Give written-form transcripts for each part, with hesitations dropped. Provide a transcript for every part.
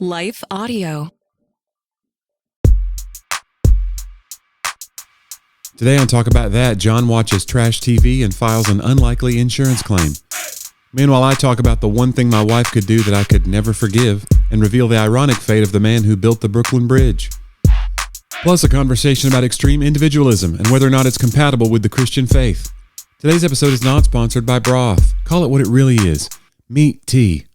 Life Audio. Today on Talk About That, John watches trash TV and files an unlikely insurance claim. Meanwhile, I talk about the one thing my wife could do that I could never forgive and reveal the ironic fate of the man who built the Brooklyn Bridge. Plus a conversation about extreme individualism and whether or not it's compatible with the Christian faith. Today's episode is not sponsored by broth. Call it what it really is. Meat tea.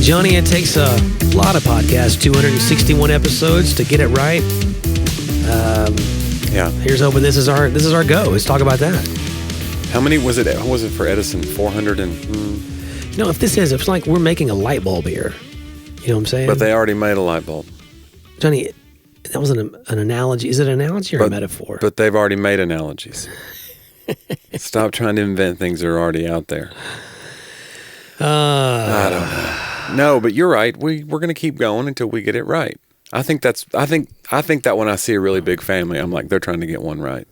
Jonnie, it takes a lot of podcasts, 261 episodes to get it right. Here's hoping this is our go. Let's talk about that. How many was it? What was it for Edison? 400 and... No, it's like we're making a light bulb here. You know what I'm saying? But they already made a light bulb. Jonnie, that was an analogy. Is it an analogy or a metaphor? But they've already made analogies. Stop trying to invent things that are already out there. I don't know. No, but you're right. We're going to keep going until we get it right. I think that when I see a really big family, I'm like, they're trying to get one right.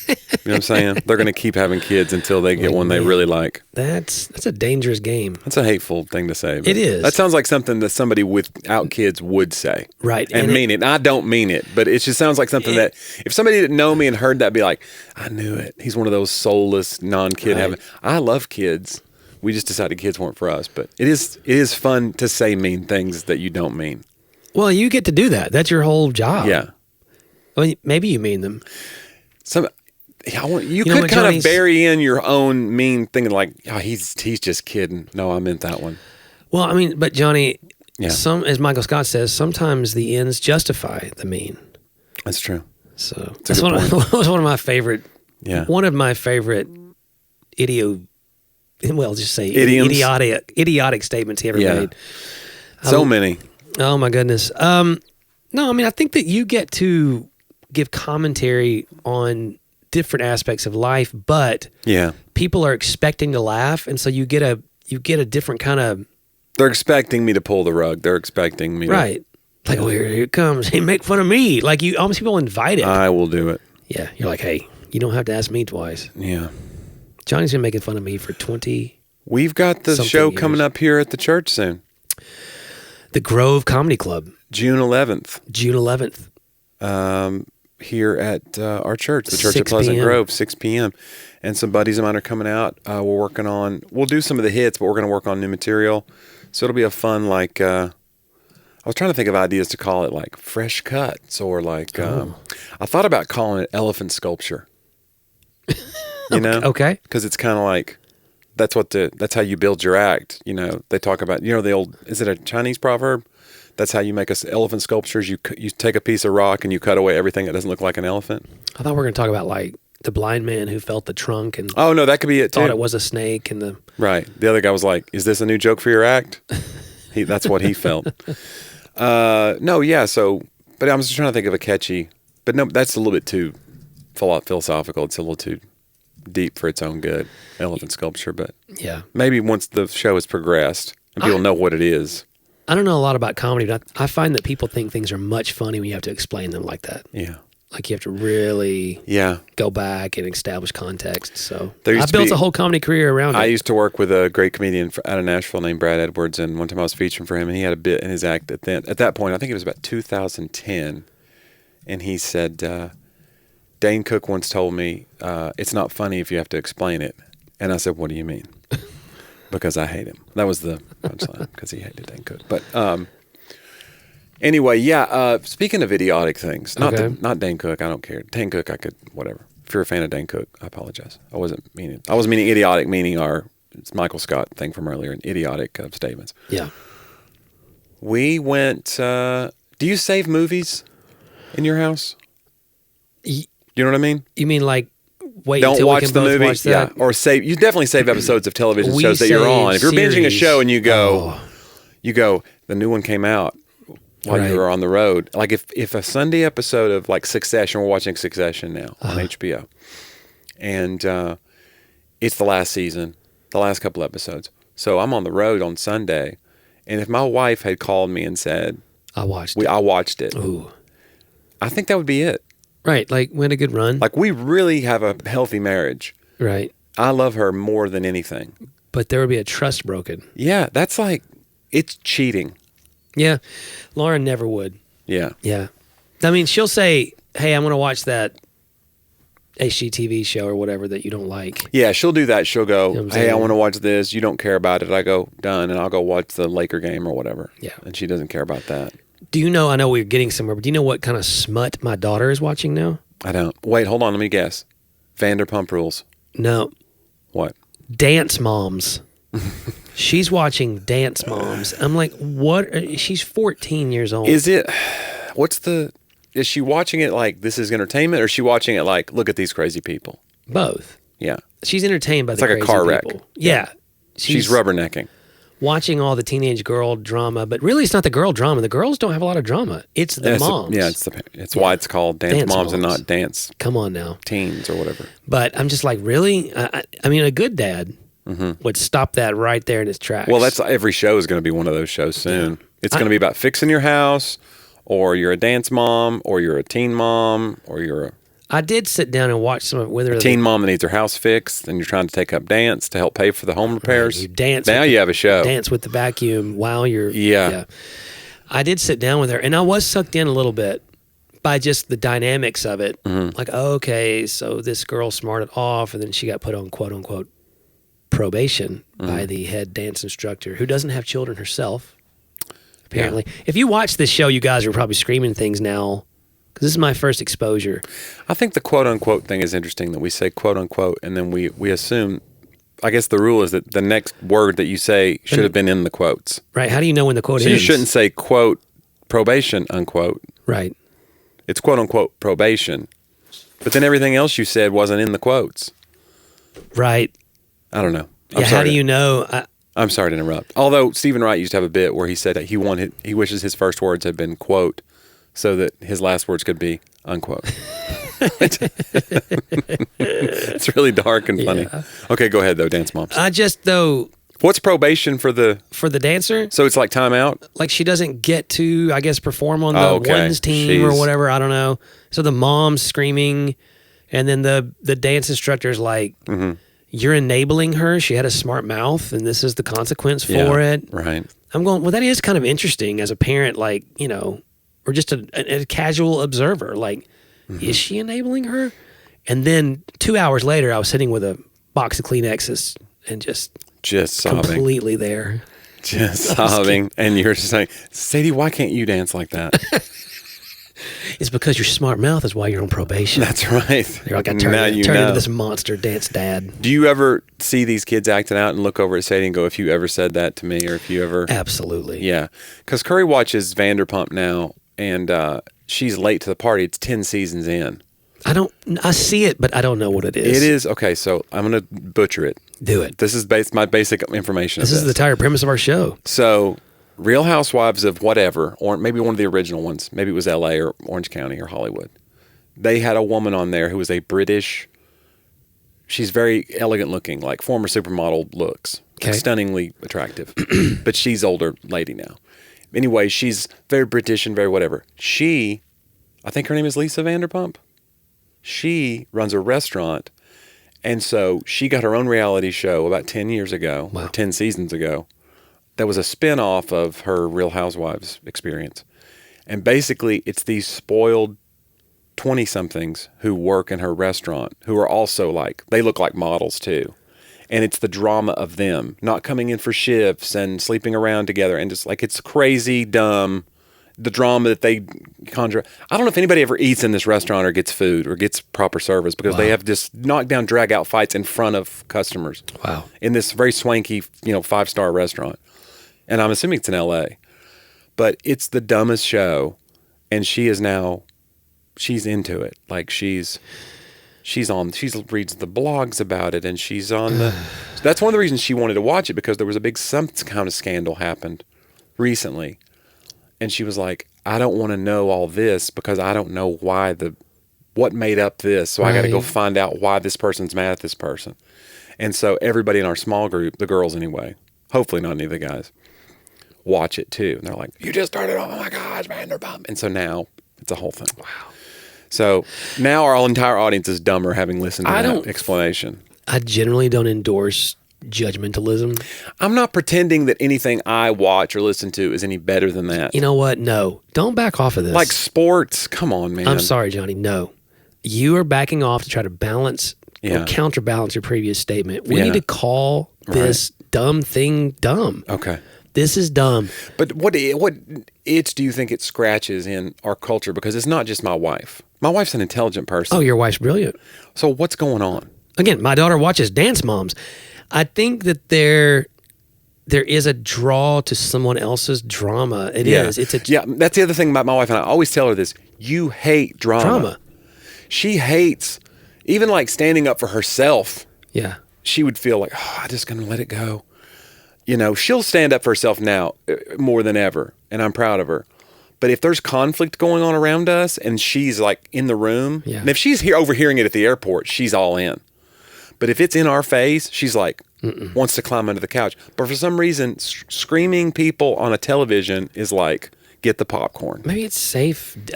You know what I'm saying? They're going to keep having kids until they get one they really like. That's a dangerous game. That's a hateful thing to say. It is. That sounds like something that somebody without kids would say. Right. And mean it. And I don't mean it, but it just sounds like something that if somebody didn't know me and heard that, be like, I knew it. He's one of those soulless, non-kid having. I love kids. We just decided kids weren't for us, but it is fun to say mean things that you don't mean. Well, you get to do that. That's your whole job. Yeah. I mean, maybe you mean them. You could kind of bury in your own mean thing, like, oh, he's just kidding. No, I meant that one. Well, I mean, but Jonnie, as Michael Scott says, sometimes the ends justify the mean. That's true. So that's one of my favorite. Yeah. One of my favorite idiotic statements he ever made. So many. Oh my goodness. No, I mean, I think that you get to give commentary on different aspects of life, but people are expecting to laugh, and so you get a different kind of. They're expecting me to pull the rug. They're expecting me right. Like, oh, here it comes. Hey, make fun of me. Like, you almost people invite it. I will do it. Yeah, you're like, hey, you don't have to ask me twice. Yeah. Jonnie's been making fun of me for 20. We've got the show coming up here at the church soon. The Grove Comedy Club. June 11th. Here at our church, the Church of Pleasant Grove, 6 p.m. And some buddies of mine are coming out. We'll do some of the hits, but we're going to work on new material. So it'll be a fun, like, I was trying to think of ideas to call it, like, fresh cuts or like, I thought about calling it elephant sculpture. You know? Okay. Because it's kind of like, that's how you build your act. You know, they talk about, the old, is it a Chinese proverb? That's how you make us elephant sculptures. You take a piece of rock and you cut away everything that doesn't look like an elephant. I thought we were going to talk about like the blind man who felt the trunk and oh no, that could be it too. Thought it was a snake and the right. The other guy was like, "Is this a new joke for your act?" That's what he felt. No, yeah. So, but I was just trying to think of a catchy. But no, that's a little bit too philosophical. It's a little too deep for its own good. Elephant sculpture, but yeah, maybe once the show has progressed and people know what it is. I don't know a lot about comedy, but I find that people think things are much funny when you have to explain them like that. Yeah. Like you have to really go back and establish context. So I built a whole comedy career around it. I used to work with a great comedian out of Nashville named Brad Edwards, and one time I was featuring for him, and he had a bit in his act at that point. I think it was about 2010, and he said, Dane Cook once told me, it's not funny if you have to explain it. And I said, what do you mean? Because I hate him. That was the punchline, because he hated Dane Cook. But anyway, speaking of idiotic things, not Dane Cook, I don't care. Dane Cook, I could, whatever. If you're a fan of Dane Cook, I apologize. I was meaning idiotic, meaning it's Michael Scott thing from earlier, and idiotic statements. Yeah. We went, do you save movies in your house? You know what I mean? You mean like, wait don't until watch we can the both movie, watch that? or save. You definitely save episodes of television shows that you're on. If you're binging a show and you go, the new one came out while you were on the road. Like if a Sunday episode of like Succession, we're watching Succession now on HBO, and it's the last season, the last couple episodes. So I'm on the road on Sunday, and if my wife had called me and said, I watched it. Ooh. I think that would be it. Right, like we had a good run. Like we really have a healthy marriage. Right. I love her more than anything. But there would be a trust broken. Yeah, that's like, it's cheating. Yeah. Lauren never would. Yeah. Yeah. I mean, she'll say, hey, I'm going to watch that HGTV show or whatever that you don't like. Yeah, she'll do that. She'll go, You know hey, I want to watch this. You don't care about it. I go, done. And I'll go watch the Laker game or whatever. Yeah. And she doesn't care about that. Do you know, I know we're getting somewhere, but do you know what kind of smut my daughter is watching now? I don't. Wait, hold on. Let me guess. Vanderpump Rules. No. What? Dance Moms. She's watching Dance Moms. I'm like, what? She's 14 years old. Is she watching it like this is entertainment, or is she watching it like, look at these crazy people? Both. Yeah. She's entertained by It's the like a crazy car wreck. people. Yeah. She's rubbernecking. Watching all the teenage girl drama, but really it's not the girl drama. The girls don't have a lot of drama. It's the moms. It's why it's called Dance Moms and not Dance Come on now. Teens or whatever. But I'm just like, really? I mean, a good dad would stop that right there in its tracks. Well, that's every show is going to be one of those shows soon. Yeah. It's going to be about fixing your house, or you're a dance mom, or you're a teen mom, or you're a... I did sit down and watch some of it with her. A teen mom that needs her house fixed, and you're trying to take up dance to help pay for the home repairs. Right, you dance. Now you have a show. Dance with the vacuum while you're... Yeah. I did sit down with her, and I was sucked in a little bit by just the dynamics of it. Mm-hmm. Like, okay, so this girl smarted off, and then she got put on quote-unquote probation by the head dance instructor, who doesn't have children herself, apparently. Yeah. If you watch this show, you guys are probably screaming things now, because this is my first exposure. I think the quote-unquote thing is interesting, that we say quote-unquote, and then we assume, I guess the rule is that the next word that you say should have been in the quotes. Right. How do you know when the quote ends? So you shouldn't say quote probation, unquote. Right. It's quote-unquote probation. But then everything else you said wasn't in the quotes. Right. I don't know. How do you know? I'm sorry to interrupt. Although Stephen Wright used to have a bit where he said that he wishes his first words had been quote, so that his last words could be unquote. It's really dark and funny. Yeah. Okay, go ahead though, Dance Moms. What's probation for the dancer? So it's like timeout? Like she doesn't get to, I guess, perform on the ones team or whatever. I don't know. So the mom's screaming, and then the dance instructor's like, you're enabling her. She had a smart mouth, and this is the consequence for it. Right. I'm going, well, that is kind of interesting as a parent, like, you know, or just a casual observer. Like, is she enabling her? And then 2 hours later, I was sitting with a box of Kleenexes and just sobbing. Completely there. Just sobbing. And you're just like, Sadie, why can't you dance like that? It's because your smart mouth is why you're on probation. That's right. You're like, I turned into this monster dance dad. Do you ever see these kids acting out and look over at Sadie and go, if you ever said that to me, or if you ever... Absolutely. Yeah. Because Curry watches Vanderpump now, and she's late to the party. It's 10 seasons in. I see it, but I don't know what it is. It is, okay, so I'm going to butcher it. Do it. This is my basic information. This is the entire premise of our show. So... Real Housewives of whatever, or maybe one of the original ones, maybe it was LA or Orange County or Hollywood. They had a woman on there who was a British, she's very elegant looking, like former supermodel looks, like stunningly attractive, but she's older lady now. Anyway, she's very British and very whatever. I think her name is Lisa Vanderpump. She runs a restaurant, and so she got her own reality show about 10 years ago, or 10 seasons ago. That was a spin-off of her Real Housewives experience. And basically, it's these spoiled 20-somethings who work in her restaurant, who are also like, they look like models too. And it's the drama of them not coming in for shifts and sleeping around together. And just like, it's crazy, dumb, the drama that they conjure. I don't know if anybody ever eats in this restaurant or gets food or gets proper service, because they have just knockdown, drag-out fights in front of customers. Wow. In this very swanky, 5-star restaurant. And I'm assuming it's in LA, but it's the dumbest show. And she's into it. Like she reads the blogs about it, and she's on that's one of the reasons she wanted to watch it, because there was some kind of scandal happened recently. And she was like, I don't want to know all this because I don't know what made up this. So I got to go find out why this person's mad at this person. And so everybody in our small group, the girls anyway, hopefully not any of the guys, watch it too. And they're like, you just started, oh my gosh, Vanderpump. And so now it's a whole thing. Wow. So now our entire audience is dumber having listened to that explanation. I generally don't endorse judgmentalism. I'm not pretending that anything I watch or listen to is any better than that. You know what? No. Don't back off of this. Like sports. Come on, man. I'm sorry, Johnny. No. You are backing off to try to balance or counterbalance your previous statement. We need to call this dumb thing dumb. Okay. This is dumb. But what itch do you think it scratches in our culture? Because it's not just my wife. My wife's an intelligent person. Oh, your wife's brilliant. So what's going on? Again, my daughter watches Dance Moms. I think that there is a draw to someone else's drama. It is. Yeah, that's the other thing about my wife, and I always tell her this. You hate drama. She hates, even like standing up for herself. Yeah. She would feel like, I'm just going to let it go. You know, she'll stand up for herself now more than ever, and I'm proud of her. But if there's conflict going on around us and she's like in the room, and if she's overhearing it at the airport, she's all in. But if it's in our face, she's like, wants to climb under the couch. But for some reason, screaming people on a television is like, get the popcorn. Maybe it's a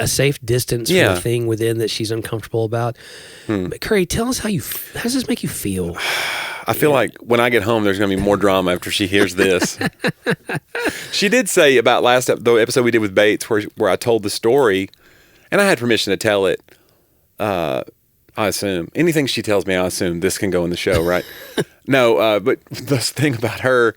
safe distance from the thing within that she's uncomfortable about. But Curry, tell us how does this make you feel? I feel like when I get home, there's going to be more drama after she hears this. She did say about the episode we did with Bates where I told the story, and I had permission to tell it. I assume. Anything she tells me, I assume this can go in the show, right? No, but this thing about her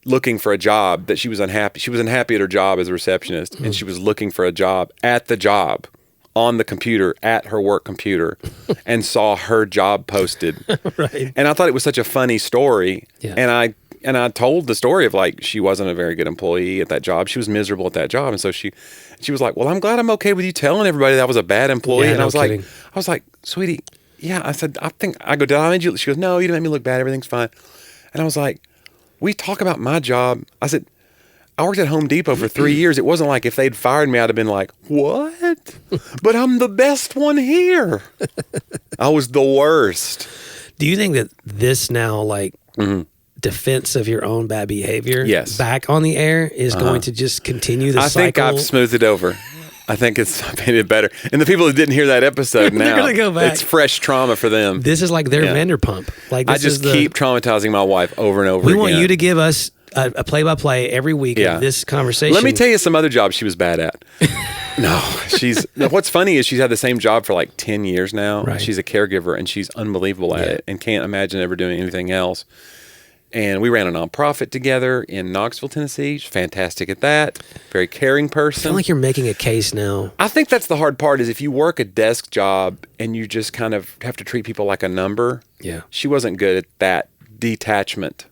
looking for a job, that she was unhappy. She was unhappy at her job as a receptionist, and she was looking for a job at the job, on the computer, at her work computer, and saw her job posted. Right. And I thought it was such a funny story. Yeah. And I told the story of like, she wasn't a very good employee at that job. She was miserable at that job. And so she was like, well, I'm glad I'm okay with you telling everybody that was a bad employee. Yeah, and I kidding. was like, sweetie, yeah. I said, did I made you? She goes, no, you didn't make me look bad. Everything's fine. And I was like, we talk about my job. I said, I worked at Home Depot for 3 years. It wasn't like if they'd fired me, I'd have been like, what? But I'm the best one here. I was the worst. Do you think that this now, like, defense of your own bad behavior back on the air is going to just continue the cycle? I think I've smoothed it over. I think it's made it better. And the people who didn't hear that episode now, they're gonna go back. It's fresh trauma for them. This is like their Vanderpump. Like, I just keep traumatizing my wife over and over again. We want you to give us a play-by-play every week of this conversation. Let me tell you some other jobs she was bad at. What's funny is she's had the same job for like 10 years now. Right. She's a caregiver, and she's unbelievable at it and can't imagine ever doing anything else. And we ran a nonprofit together in Knoxville, Tennessee. She's fantastic at that. Very caring person. I feel like you're making a case now. I think that's the hard part, is if you work a desk job and you just kind of have to treat people like a number. Yeah. She wasn't good at that detachment.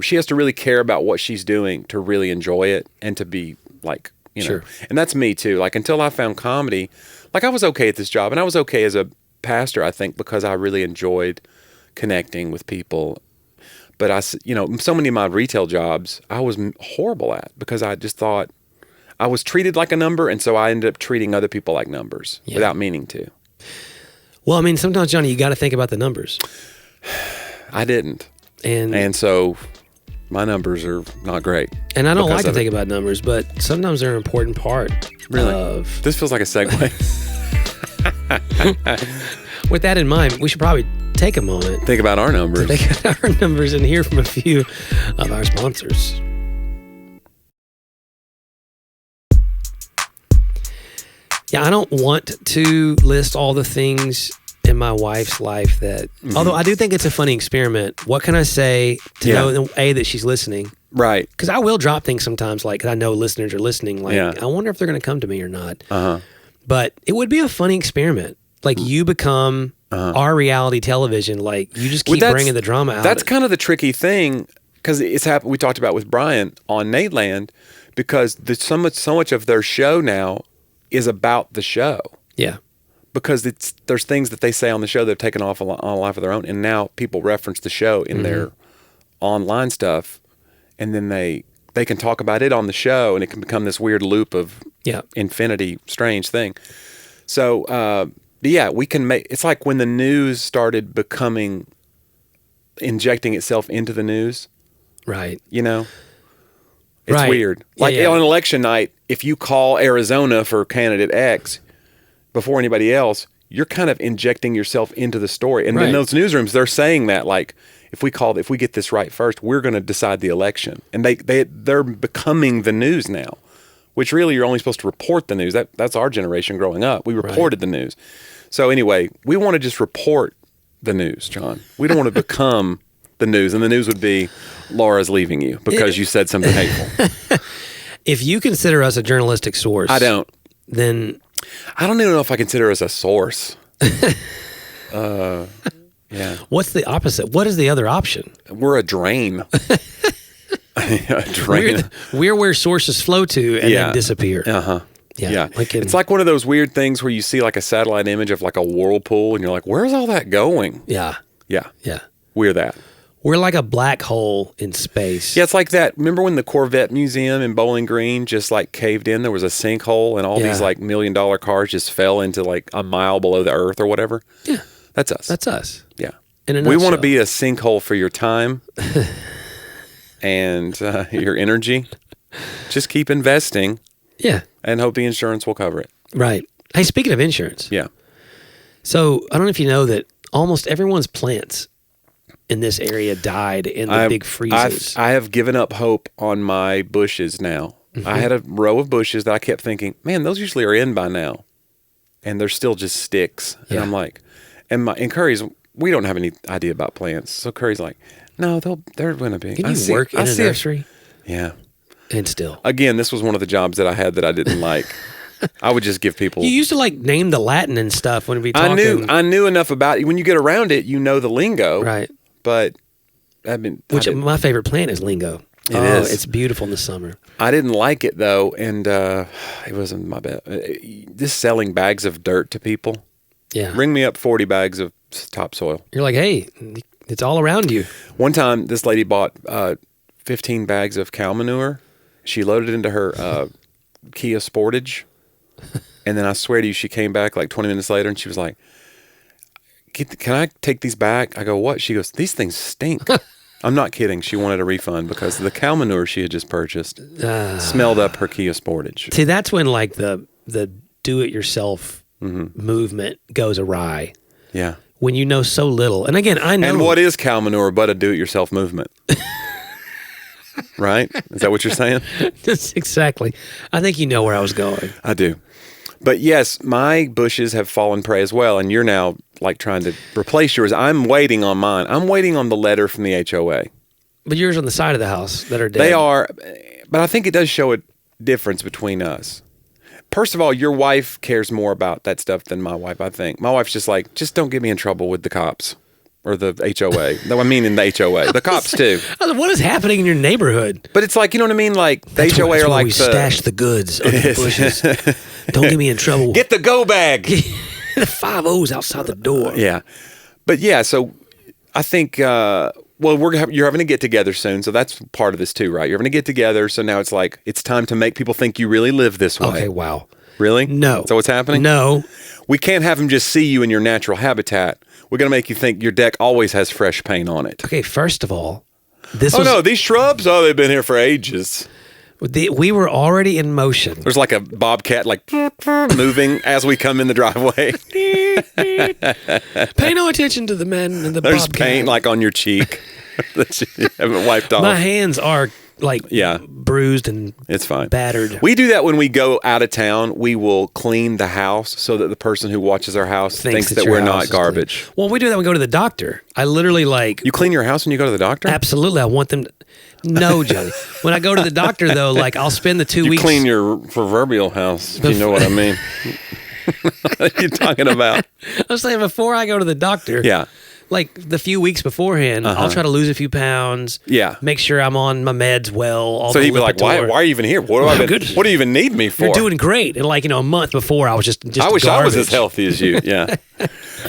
She has to really care about what she's doing to really enjoy it and to be like, you know. Sure. And that's me too. Like, until I found comedy, like, I was okay at this job, and I was okay as a pastor, I think, because I really enjoyed connecting with people. But so many of my retail jobs, I was horrible at, because I just thought I was treated like a number. And so I ended up treating other people like numbers without meaning to. Well, I mean, sometimes, Johnny, you got to think about the numbers. I didn't. And so my numbers are not great. And I don't like to think about numbers, but sometimes they're an important part of... This feels like a segue. With that in mind, we should probably take a moment. Think about our numbers. Think about our numbers and hear from a few of our sponsors. Yeah, I don't want to list all the things in my wife's life that, although I do think it's a funny experiment. What can I say to know, A, that she's listening? Right. Because I will drop things sometimes, like, 'cause I know listeners are listening. Like, I wonder if they're going to come to me or not. But it would be a funny experiment. Like, you become our reality television. Like, you just keep bringing the drama out. That's kind of the tricky thing, because it's happened. We talked about with Brian on Nateland, because so much of their show now is about the show. Yeah. Because there's things that they say on the show that have taken off on a life of their own, and now people reference the show in their online stuff, and then they can talk about it on the show, and it can become this weird loop of infinity, strange thing. So, we can make, it's like when the news started injecting itself into the news. Right. You know? It's weird. Like on election night, if you call Arizona for candidate X before anybody else, you're kind of injecting yourself into the story. And in those newsrooms, they're saying that, like, if we get this right first, we're going to decide the election. And they're becoming the news now, which really you're only supposed to report the news. That's our generation growing up. We reported the news. So anyway, we want to just report the news, John. We don't want to become the news. And the news would be Laura's leaving you because you said something hateful. If you consider us a journalistic source. I don't. Then I don't even know if I consider us a source. Yeah. What's the opposite? What is the other option? We're a drain. A drain. We're where sources flow to and then disappear. Uh-huh. Yeah. It's like one of those weird things where you see like a satellite image of like a whirlpool and you're like, where's all that going? Yeah. Yeah. Yeah. We're that. We're like a black hole in space. Yeah, it's like that. Remember when the Corvette Museum in Bowling Green just like caved in? There was a sinkhole and all these like $1 million cars just fell into like a mile below the earth or whatever? Yeah. That's us. That's us. Yeah. We want to be a sinkhole for your time and your energy. Just keep investing. Yeah. And hope the insurance will cover it. Right. Hey, speaking of insurance. Yeah. So I don't know if you know that almost everyone's plants in this area died in the big freezes. I have given up hope on my bushes now. Mm-hmm. I had a row of bushes that I kept thinking, man, those usually are in by now. And they're still just sticks. And I'm like, and Curry's, we don't have any idea about plants. So Curry's like, no, they're going to be. Can you work in a nursery? Yeah. And still. Again, this was one of the jobs that I had that I didn't like. I would just give people. You used to like name the Latin and stuff when we talking. I knew enough about it. When you get around it, you know the lingo. Right. But I mean, my favorite plant is lingo. It is. It's beautiful in the summer. I didn't like it though, and it wasn't my bad. Just selling bags of dirt to people. Yeah. Ring me up 40 bags of topsoil. You're like, hey, it's all around you. One time, this lady bought 15 bags of cow manure. She loaded it into her Kia Sportage, and then I swear to you, she came back like 20 minutes later, and she was like, can I take these back? I go, what? She goes, these things stink. I'm not kidding. She wanted a refund because the cow manure she had just purchased smelled up her Kia Sportage. See, that's when like the do-it-yourself movement goes awry. Yeah. When you know so little. And again, I know. And what is cow manure but a do-it-yourself movement? Right? Is that what you're saying? That's exactly. I think you know where I was going. I do. But yes, my bushes have fallen prey as well, and you're now like trying to replace yours. I'm waiting on mine. I'm waiting on the letter from the HOA. But yours on the side of the house that are dead. They are, but I think it does show a difference between us. First of all, your wife cares more about that stuff than my wife, I think. My wife's just like, just don't get me in trouble with the cops. Or the HOA. No, I mean in the HOA. The cops too. What is happening in your neighborhood? But it's like, you know what I mean? Like the HOA are like we stash the goods under the bushes. Don't get me in trouble. Get the go bag. The 5 O's outside the door. Yeah. But yeah, so I think, you're having a get together soon. So that's part of this too, right? You're having a get together. So now it's like, it's time to make people think you really live this way. Okay, wow. Really? No. Is that what's happening? No. We can't have them just see you in your natural habitat. We're going to make you think your deck always has fresh paint on it. Okay, first of all, no, these shrubs, they've been here for ages. We were already in motion. There's like a bobcat like moving as we come in the driveway. Pay no attention to the men in the There's bobcat. paint like on your cheek that you haven't wiped off. My hands are like bruised and it's fine. Battered. We do that when we go out of town. We will clean the house so that the person who watches our house thinks that we're not garbage. Well, we do that when we go to the doctor. I literally like... You clean your house when you go to the doctor? Absolutely. I want them to... No, Johnny. When I go to the doctor, though, like I'll spend the 2 weeks... You clean your proverbial house, if you know what I mean. What are you talking about? I'm saying before I go to the doctor... Yeah. Like the few weeks beforehand, I'll try to lose a few pounds. Yeah. Make sure I'm on my meds well. So he'd be like, why are you even here? What do you even need me for? You're doing great. And like, a month before I was just I wish garbage. I was as healthy as you. Yeah.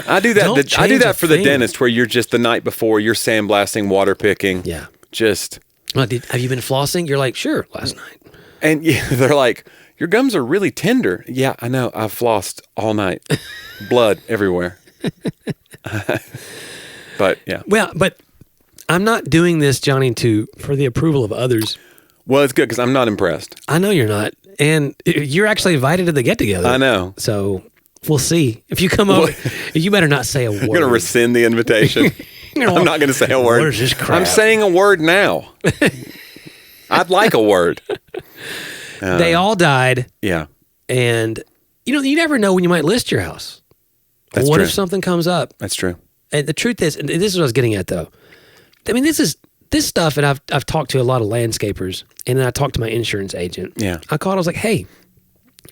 I do that. I do that for the dentist where you're just the night before, you're sandblasting, water picking. Yeah. Just. Have you been flossing? You're like, sure, last night. And they're like, your gums are really tender. Yeah, I know. I've flossed all night. Blood everywhere. But yeah. Well, but I'm not doing this, Johnny, for the approval of others. Well, it's good because I'm not impressed. I know you're not. And you're actually invited to the get-together. I know. So We'll see. If you come over, you better not say a word. You're going to rescind the invitation. I'm not going to say a word. What is this crap? I'm saying a word now. I'd like a word. They all died. Yeah. And, you never know when you might list your house. That's what true. if something comes up? That's true. And the truth is, and this is what I was getting at, though. I mean, this stuff, and I've talked to a lot of landscapers, and then I talked to my insurance agent. Yeah. I called, I was like, hey,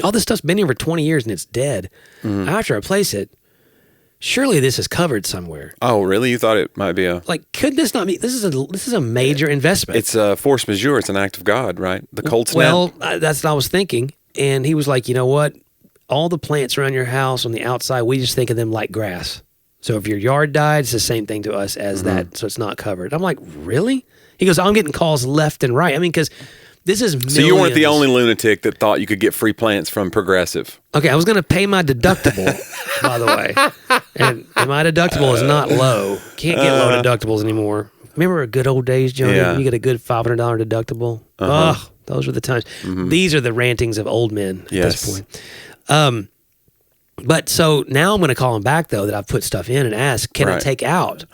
all this stuff's been here for 20 years and it's dead. Mm-hmm. I have to replace it. Surely this is covered somewhere. Oh, really? You thought it might be a... Like, could this not be... This is a major investment. It's a force majeure. It's an act of God, right? The cold snap. Well, that's what I was thinking. And he was like, you know what? All the plants around your house on the outside, we just think of them like grass. So if your yard died, it's the same thing to us as that. So it's not covered. I'm like, really? He goes, I'm getting calls left and right. I mean, because this is millions. So you weren't the only lunatic that thought you could get free plants from Progressive. Okay, I was going to pay my deductible, by the way. And my deductible is not low. Can't get low deductibles anymore. Remember good old days, Jonnie? Yeah. You get a good $500 deductible. Oh, those were the times. These are the rantings of old men at this point. But so now I'm going to call him back, though, that I've put stuff in and ask, can I take out?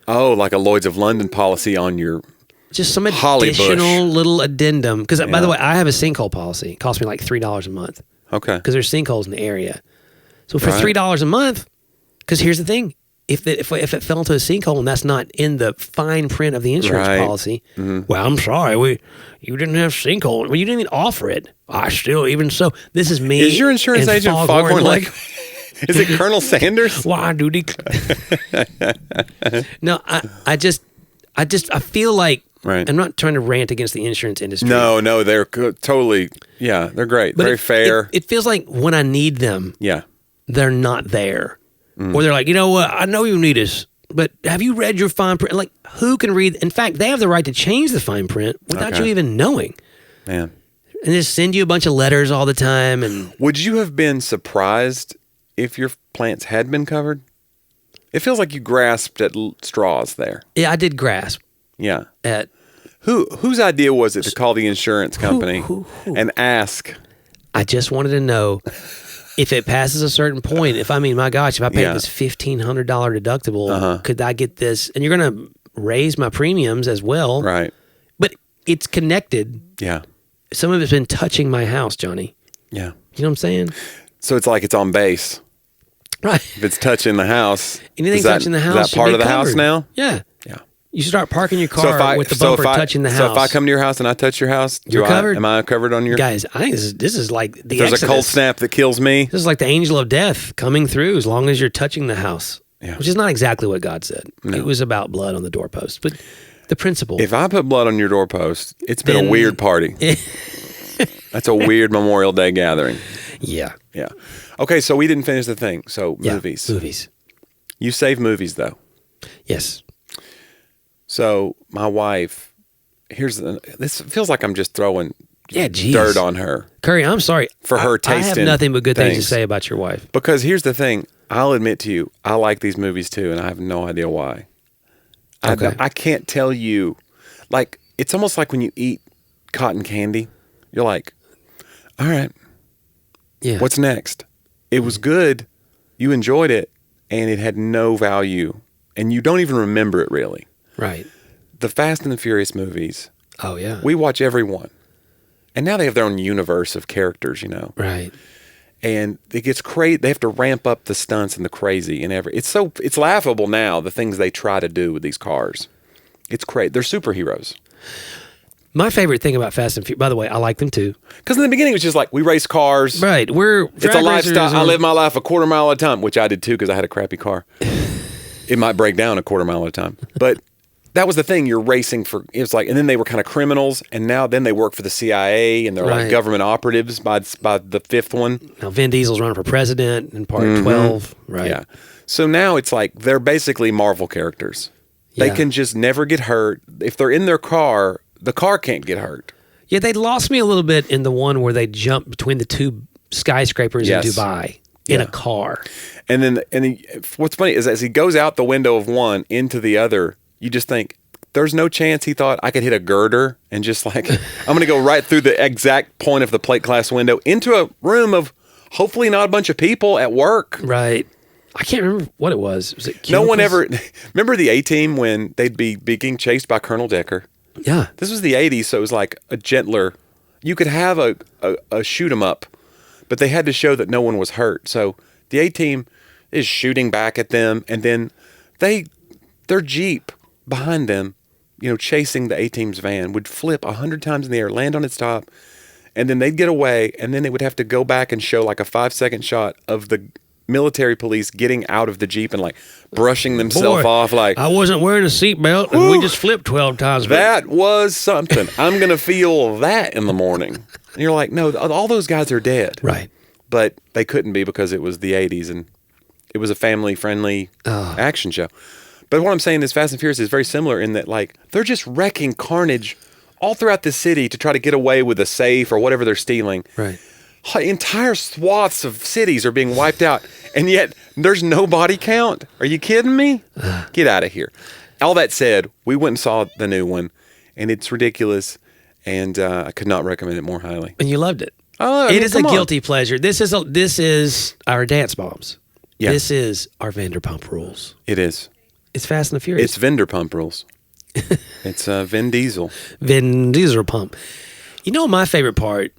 Oh, like a Lloyd's of London policy on your... Just some additional little addendum. Because, by the way, I have a sinkhole policy. It costs me like $3 a month. Okay. Because there's sinkholes in the area. So for $3 a month, because here's the thing. If it fell into a sinkhole and that's not in the fine print of the insurance policy, well, I'm sorry, you didn't have sinkhole. Well, you didn't even offer it. I still, even so, this is me. Is your insurance agent Foghorn like... Is it Colonel Sanders? Why do they... No, I feel like... Right. I'm not trying to rant against the insurance industry. No, they're totally, they're great. But very fair. It feels like when I need them, they're not there. Or they're like, you know what, I know you need us, but have you read your fine print? Like, who can read? In fact, they have the right to change the fine print without you even knowing. Man. And just send you a bunch of letters all the time. And would you have been surprised if your plants had been covered? It feels like you grasped at straws there. Yeah, I did grasp. Yeah. Whose idea was it to call the insurance company and ask? I just wanted to know if it passes a certain point. If I pay this $1,500 deductible, could I get this? And you're going to raise my premiums as well, right? But it's connected. Yeah. Some of it's been touching my house, Jonnie. Yeah. You know what I'm saying? So it's like it's on base. Right. If it's touching the house. Anything touching the house. Is that part of the house now? Yeah. Yeah. You start parking your car with the bumper touching the house. So if I come to your house and I touch your house, you're covered. Am I covered on your... Guys, I think this is like the There's Exodus. A cold snap that kills me. This is like the angel of death coming through as long as you're touching the house. Yeah. Which is not exactly what God said. No. It was about blood on the doorpost. But the principle. If I put blood on your doorpost, it's been a weird party. That's a weird Memorial Day gathering. Yeah. Yeah. Okay, so we didn't finish the thing. So movies. Movies. You save movies, though. Yes. So my wife, this feels like I'm just throwing geez. dirt on her. Curry, I'm sorry. For her taste I have nothing but good things to say about your wife. Because here's the thing. I'll admit to you, I like these movies too, and I have no idea why. Okay. I can't tell you. Like, it's almost like when you eat cotton candy. You're like, all right, what's next? It was good. You enjoyed it, and it had no value, and you don't even remember it really. Right. The Fast and the Furious movies. Oh, yeah. We watch every one. And now they have their own universe of characters, Right. And it gets crazy. They have to ramp up the stunts and the crazy and it's laughable now, the things they try to do with these cars. It's crazy. They're superheroes. My favorite thing about Fast and Furious, by the way, I like them too. Because in the beginning it was just like, we race cars. Right. It's a lifestyle. I live my life a quarter mile at a time, which I did too because I had a crappy car. It might break down a quarter mile at a time. But that was the thing. You're racing for, it was like, and then they were kind of criminals, and then they work for the CIA, and they're like government operatives by the fifth one. Now Vin Diesel's running for president in part 12, right? Yeah. So now it's like they're basically Marvel characters. Yeah. They can just never get hurt. If they're in their car, the car can't get hurt. Yeah, they lost me a little bit in the one where they jumped between the two skyscrapers in Dubai in a car. And then what's funny is as he goes out the window of one into the other, you just think, there's no chance he thought I could hit a girder and just like, I'm going to go right through the exact point of the plate glass window into a room of hopefully not a bunch of people at work. Right. I can't remember what it was. Was it no one ever... Remember the A-Team when they'd be being chased by Colonel Decker? Yeah. This was the 80s, so it was like a gentler... You could have a shoot 'em up, but they had to show that no one was hurt. So the A-Team is shooting back at them, and then their Jeep behind them, chasing the A-Team's van, would flip 100 times in the air, land on its top, and then they'd get away, and then they would have to go back and show like a 5-second shot of the military police getting out of the Jeep and like brushing themselves off. Like, I wasn't wearing a seatbelt and we just flipped 12 times. That was something. I'm going to feel that in the morning. And you're like, no, all those guys are dead. Right. But they couldn't be because it was the 80s and it was a family-friendly action show. But what I'm saying is Fast and Furious is very similar in that, like, they're just wrecking carnage all throughout the city to try to get away with a safe or whatever they're stealing. Right. Entire swaths of cities are being wiped out, and yet there's no body count. Are you kidding me? Get out of here. All that said, we went and saw the new one, and it's ridiculous, and I could not recommend it more highly. And you loved it. Oh, it is a guilty pleasure. This is our Dance Moms. Yeah. This is our Vanderpump Rules. It is. It's Fast and the Furious. It's Vanderpump Rules. It's Vin Diesel. Vin Diesel pump. You know, my favorite part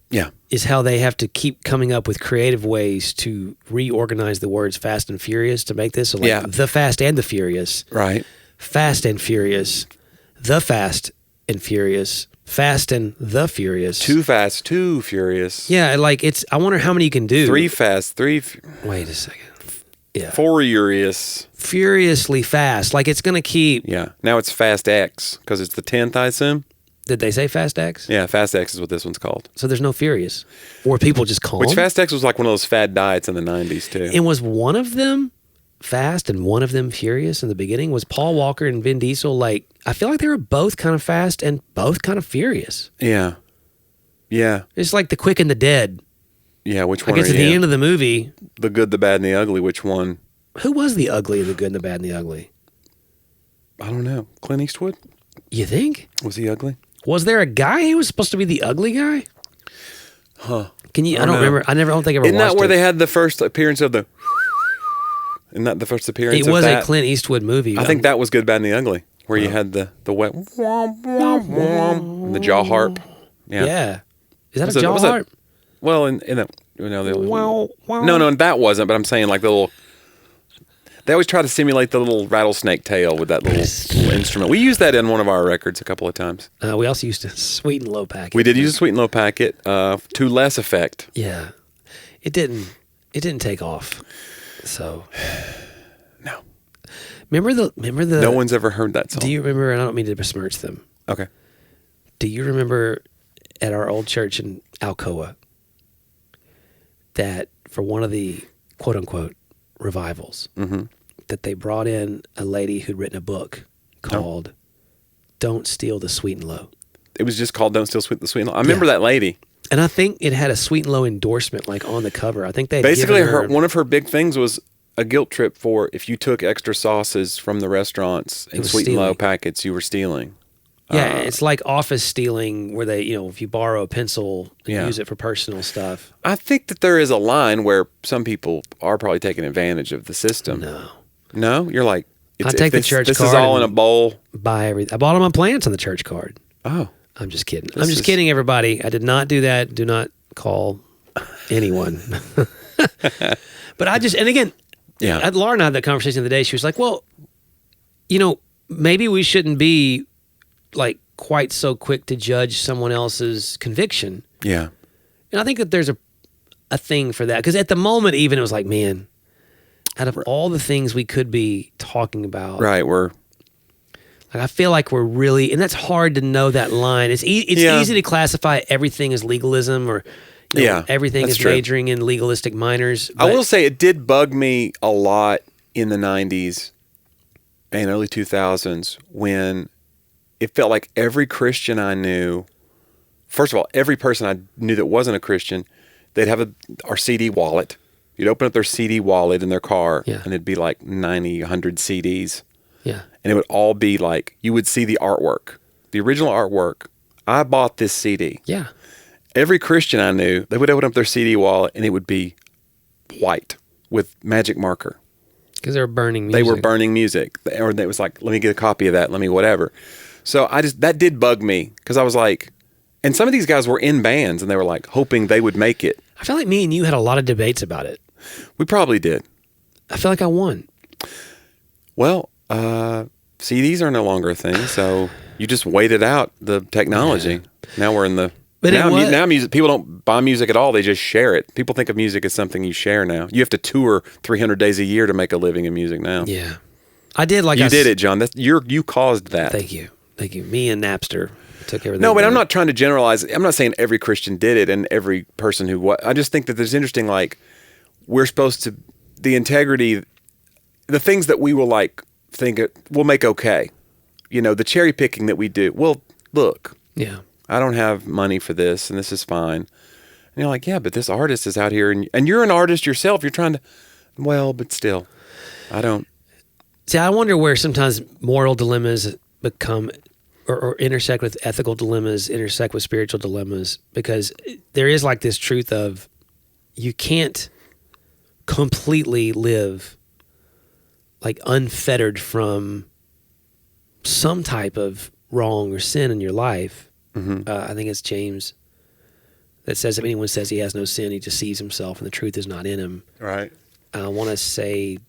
is how they have to keep coming up with creative ways to reorganize the words Fast and Furious to make this. So like The Fast and the Furious. Right. Fast and Furious. The Fast and Furious. Fast and the Furious. Too Fast, Too Furious. Yeah, like I wonder how many you can do. Three Fast, Three... Wait a second. Yeah. Furious. Furiously fast. Like it's going to keep... Yeah. Now it's Fast X because it's the 10th, I assume. Did they say Fast X? Yeah, Fast X is what this one's called. So there's no Furious? Or people just call Which them? Fast X was like one of those fad diets in the 90s, too. And was one of them fast and one of them furious in the beginning? Was Paul Walker and Vin Diesel like... I feel like they were both kind of fast and both kind of furious. Yeah. Yeah. It's like the quick and the dead. Yeah, which one I guess at the end of the movie... The good, the bad, and the ugly, which one? Who was the ugly, the good, and the bad, and the ugly? I don't know. Clint Eastwood? You think? Was he ugly? Was there a guy who was supposed to be the ugly guy? Huh. Can you? I don't remember. I don't think I ever Isn't watched that where it. they had the first appearance of the... Isn't that the first appearance It of was that? a Clint Eastwood movie. I think that was Good, Bad, and the Ugly, where you had the wet... And the jaw harp. Yeah. Is that a jaw harp? Well, in that... No, that wasn't, but I'm saying like the little... They always try to simulate the little rattlesnake tail with that little instrument. We used that in one of our records a couple of times. We also used a sweet and low packet. We did use a sweet and low packet to less effect. Yeah. It didn't take off. So no. Remember the No one's ever heard that song. Do you remember, and I don't mean to besmirch them. Okay. Do you remember at our old church in Alcoa that for one of the quote unquote revivals, that they brought in a lady who'd written a book called Don't Steal the Sweet and Low. It was just called Don't Steal the Sweet and Low. I remember that lady. And I think it had a Sweet and Low endorsement like on the cover. I think they basically one of her big things was a guilt trip for if you took extra sauces from the restaurants and Sweet and Low packets, you were stealing. Yeah, it's like office stealing where they, if you borrow a pencil and use it for personal stuff. I think that there is a line where some people are probably taking advantage of the system. No? You're like, I take the church card. This is all in a bowl. Buy everything. I bought all my plants on the church card. Oh. I'm just kidding. I'm just kidding, everybody. I did not do that. Do not call anyone. But and again, Laura and I had that conversation the other day. She was like, well, maybe we shouldn't be like quite so quick to judge someone else's conviction. Yeah. And I think that there's a thing for that. Because at the moment, even it was like, man, out of all the things we could be talking about. Right, I feel like we're really, and that's hard to know that line. It's easy to classify everything as legalism or everything is majoring in legalistic minors. I will say it did bug me a lot in the 90s and early 2000s when it felt like every Christian I knew, first of all, every person I knew that wasn't a Christian, they'd have our CD wallet. You'd open up their CD wallet in their car and it'd be like 90, 100 CDs. Yeah. And it would all be like, you would see the artwork, the original artwork. I bought this CD. Yeah. Every Christian I knew, they would open up their CD wallet and it would be white with magic marker. Because they were burning music. They were burning music. Or it was like, let me get a copy of that. Let me whatever. So that did bug me because I was like, and some of these guys were in bands and they were like hoping they would make it. I feel like me and you had a lot of debates about it. We probably did. I feel like I won. Well, see, these are no longer a thing. So you just waited out the technology. Yeah. Now we're in the... But now music, people don't buy music at all. They just share it. People think of music as something you share now. You have to tour 300 days a year to make a living in music now. Yeah. I did like... You did it, John. You caused that. Thank you. Me and Napster took everything. No, but I'm not trying to generalize. I'm not saying every Christian did it and every person who... I just think that there's interesting, like, we're supposed to... The integrity... The things that we will, like, think we'll make okay. You know, the cherry picking that we do. Well, look. Yeah. I don't have money for this, and this is fine. And you're like, yeah, but this artist is out here, and you're an artist yourself. You're trying to, well, but still, I don't. See, I wonder where sometimes moral dilemmas become, or intersect with ethical dilemmas, intersect with spiritual dilemmas, because there is like this truth of you can't completely live like unfettered from some type of wrong or sin in your life. Mm-hmm. I think it's James that says if anyone says he has no sin, he deceives himself and the truth is not in him. Right. I want to say,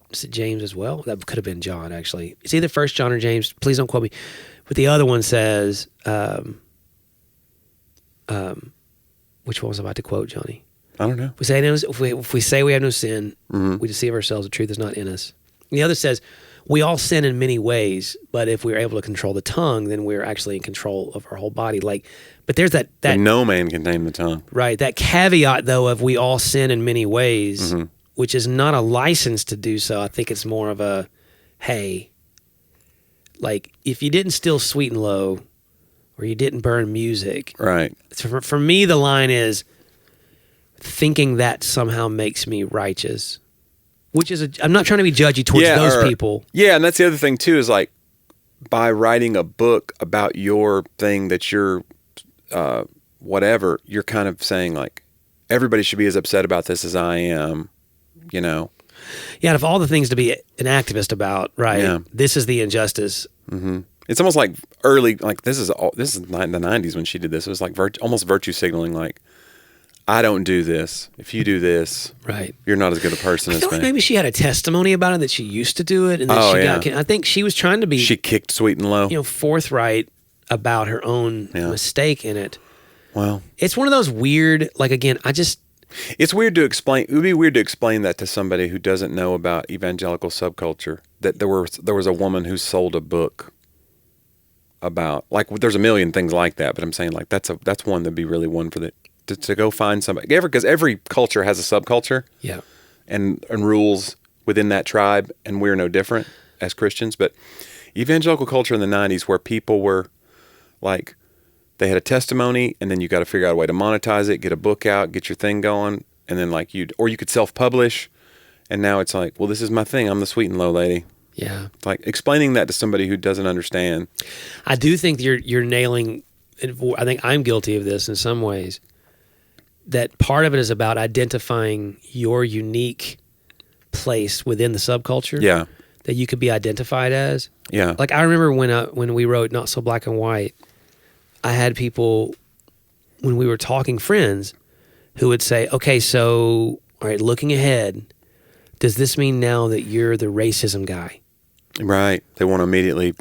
is it James as well? That could have been John, actually. It's either 1 John or James. Please don't quote me. But the other one says, which one was I about to quote, Johnny? I don't know. If we say we have no sin, mm-hmm. we deceive ourselves. The truth is not in us. And the other says, we all sin in many ways, but if we're able to control the tongue, then we're actually in control of our whole body. Like, but there's that and no man can tame the tongue. Right. That caveat, though, of we all sin in many ways, mm-hmm. which is not a license to do so. I think it's more of a, hey, like if you didn't steal Sweet and Low, or you didn't burn music. Right. For me, the line is thinking that somehow makes me righteous. Which is, I'm not trying to be judgy towards those people. Yeah, and that's the other thing, too, is like, by writing a book about your thing that you're, whatever, you're kind of saying, like, everybody should be as upset about this as I am, you know? Yeah, and of all the things to be an activist about, right, yeah. This is the injustice. Mm-hmm. It's almost like early, like, this is the 90s when she did this. It was like almost virtue signaling, like, I don't do this. If you do this, right, you're not as good a person as me. Like maybe she had a testimony about it that she used to do it, and then I think she was trying to be. She kicked Sweet and Low, forthright about her own mistake in it. Well, it's one of those weird, like again, it's weird to explain. It would be weird to explain that to somebody who doesn't know about evangelical subculture. That there was a woman who sold a book about, like, there's a million things like that, but I'm saying like that's one that'd be really one for the. To go find somebody, because every culture has a subculture, and rules within that tribe, and we're no different as Christians. But evangelical culture in the 90s, where people were like, they had a testimony, and then you got to figure out a way to monetize it, get a book out, get your thing going, and then like you could self-publish, and now it's like, well, this is my thing. I'm the Sweet and Low lady. Yeah, like explaining that to somebody who doesn't understand. I do think you're nailing. I think I'm guilty of this in some ways. That part of it is about identifying your unique place within the subculture. Yeah. That you could be identified as. Yeah. Like I remember when we wrote Not So Black and White, I had people, when we were talking friends, who would say, okay, so, all right, looking ahead, does this mean now that you're the racism guy? Right. They want to immediately.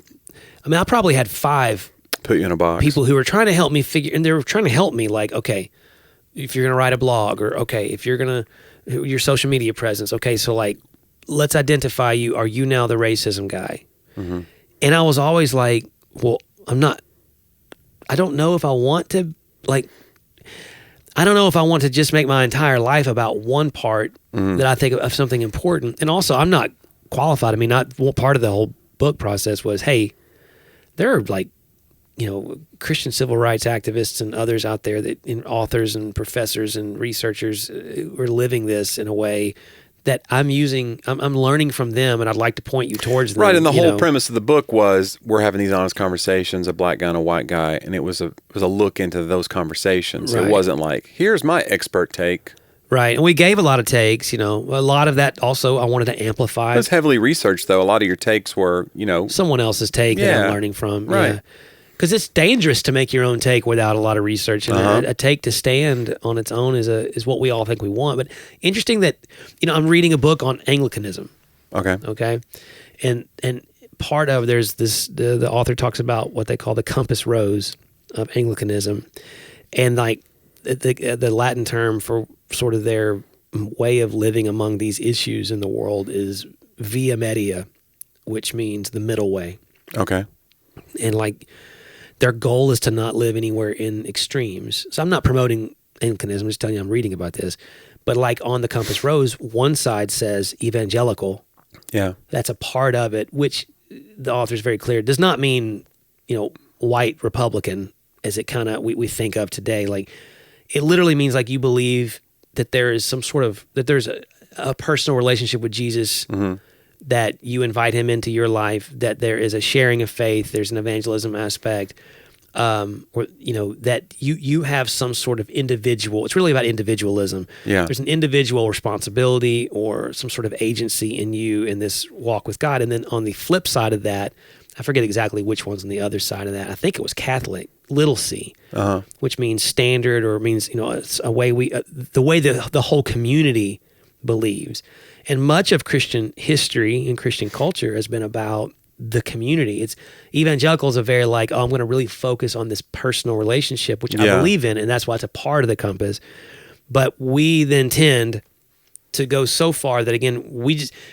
I mean, I probably had 5 put you in a box. People who were trying to help me and they were trying to help me like, okay, if you're going to write a blog, or okay, if you're going to, your social media presence, okay, so like, let's identify you. Are you now the racism guy? Mm-hmm. And I was always like, well, I don't know if I want to, like, I don't know if I want to just make my entire life about one part that I think of something important. And also, I'm not qualified. I mean, part of the whole book process was, hey, there are like, Christian civil rights activists and others out there authors and professors and researchers who are living this in a way that I'm learning from them, and I'd like to point you towards them. Right, and the whole premise of the book was we're having these honest conversations, a black guy and a white guy, and it was a look into those conversations. Right. It wasn't like, here's my expert take. Right. And we gave a lot of takes, a lot of that also I wanted to amplify. It was heavily researched, though. A lot of your takes were, someone else's take that I'm learning from. Right. Because it's dangerous to make your own take without a lot of research. And a take to stand on its own is what we all think we want. But interesting that, I'm reading a book on Anglicanism. Okay. And part of there's this, the author talks about what they call the compass rose of Anglicanism. And like the Latin term for sort of their way of living among these issues in the world is via media, which means the middle way. Okay. And like their goal is to not live anywhere in extremes. So I'm not promoting Anglicanism, I'm just telling you I'm reading about this. But like on the compass rose, one side says evangelical. Yeah. That's a part of it, which the author's very clear does not mean, white Republican as it kind of we think of today. Like it literally means like you believe that there is that there's a personal relationship with Jesus, that you invite him into your life, that there is a sharing of faith, there's an evangelism aspect, or that you have some sort of individual. It's really about individualism. Yeah. There's an individual responsibility or some sort of agency in you in this walk with God. And then on the flip side of that, I forget exactly which one's on the other side of that. I think it was Catholic, little c, which means standard, or means it's a way the way the whole community believes. And much of Christian history and Christian culture has been about the community. It's evangelicals are very like, I'm going to really focus on this personal relationship, which I believe in, and that's why it's a part of the compass. But we then tend to go so far that again,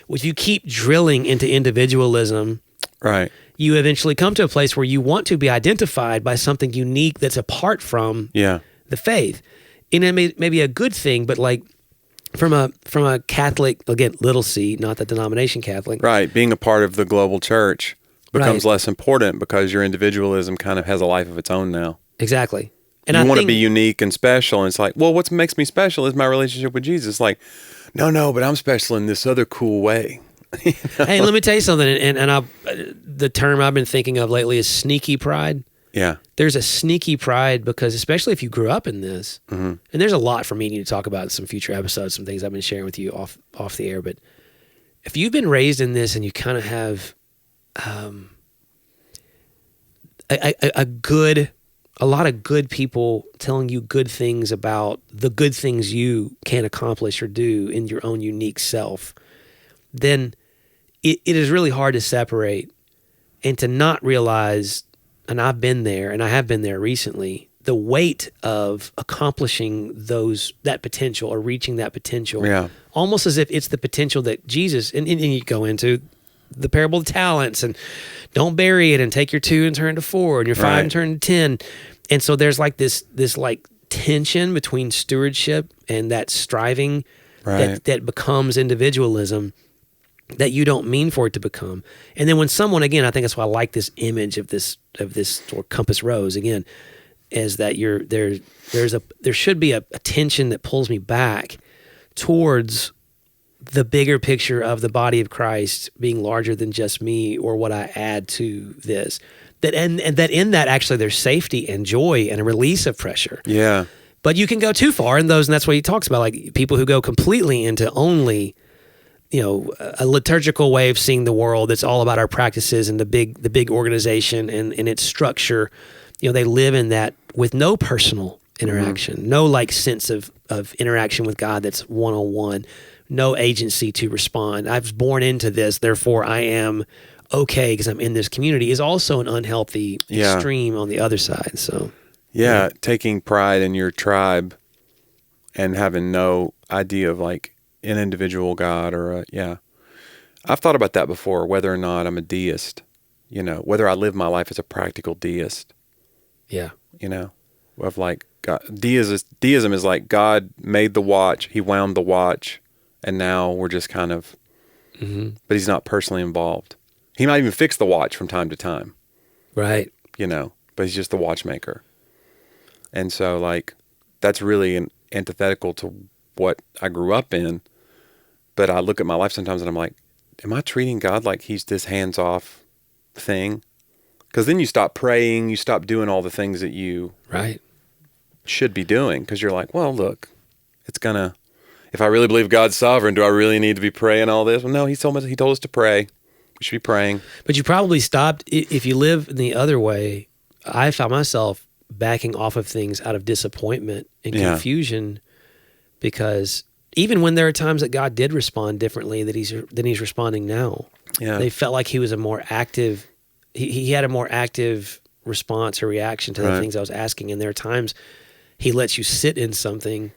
if you keep drilling into individualism, right, you eventually come to a place where you want to be identified by something unique that's apart from the faith. And it may be a good thing, but like from a Catholic, again, little c, not the denomination Catholic. Right. Being a part of the global church becomes less important because your individualism kind of has a life of its own now. Exactly. And I want to be unique and special. And it's like, well, what makes me special is my relationship with Jesus. Like, no, but I'm special in this other cool way. Hey, let me tell you something. And the term I've been thinking of lately is sneaky pride. Yeah. There's a sneaky pride because especially if you grew up in this, and there's a lot for me to talk about in some future episodes, some things I've been sharing with you off the air, but if you've been raised in this and you kind of have a lot of good people telling you good things about the good things you can accomplish or do in your own unique self, then it is really hard to separate and to not realize, and I've been there, and I have been there recently, the weight of accomplishing that potential or reaching that potential. Yeah. Almost as if it's the potential that Jesus, and you go into the parable of the talents, and don't bury it, and take your 2 and turn to 4, and your 5 and turn to 10. And so there's like this like tension between stewardship and that striving that becomes individualism that you don't mean for it to become. And then when someone, again, I think that's why I like this image of this sort of compass rose again, is that there should be a tension that pulls me back towards the bigger picture of the body of Christ being larger than just me or what I add to this. And that in that actually there's safety and joy and a release of pressure. Yeah. But you can go too far in those, and that's what he talks about, like people who go completely into only a liturgical way of seeing the world that's all about our practices and the big organization and its structure. They live in that with no personal interaction, no like sense of interaction with God that's one-on-one, no agency to respond. I was born into this, therefore I am okay because I'm in this community, is also an unhealthy extreme on the other side. So taking pride in your tribe and having no idea of like an individual God or I've thought about that before, whether or not I'm a deist, whether I live my life as a practical deist. Yeah. Of like God, deism is like God made the watch, he wound the watch, and now we're just kind of, but he's not personally involved. He might even fix the watch from time to time. Right. But he's just the watchmaker. And so like, that's really an antithetical to what I grew up in. But I look at my life sometimes and I'm like, am I treating God like he's this hands-off thing? Because then you stop praying, you stop doing all the things that you should be doing. Because you're like, well, look, it's gonna, if I really believe God's sovereign, do I really need to be praying all this? Well, no, he told us to pray. We should be praying. But you probably stopped, if you live the other way. I found myself backing off of things out of disappointment and confusion, because even when there are times that God did respond differently than he's responding now, they felt like he was a more active, he had a more active response or reaction to the things I was asking. And there are times he lets you sit in something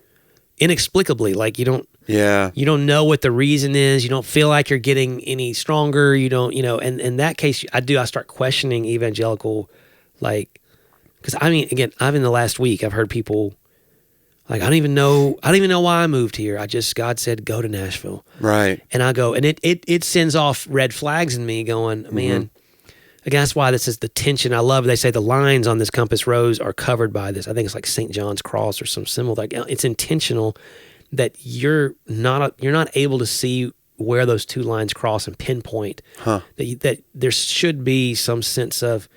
inexplicably, like you don't know what the reason is. You don't feel like you're getting any stronger. You don't, and in that case, I start questioning evangelical, like, because I mean, again, I've in the last week, I've heard people like, I don't even know why I moved here. God said, go to Nashville. Right. And I go, and it sends off red flags in me going, man, again, that's why this is the tension. I love, they say the lines on this compass rose are covered by this. I think it's like St. John's cross or some symbol. Like, it's intentional that you're not able to see where those two lines cross and pinpoint that there should be some sense of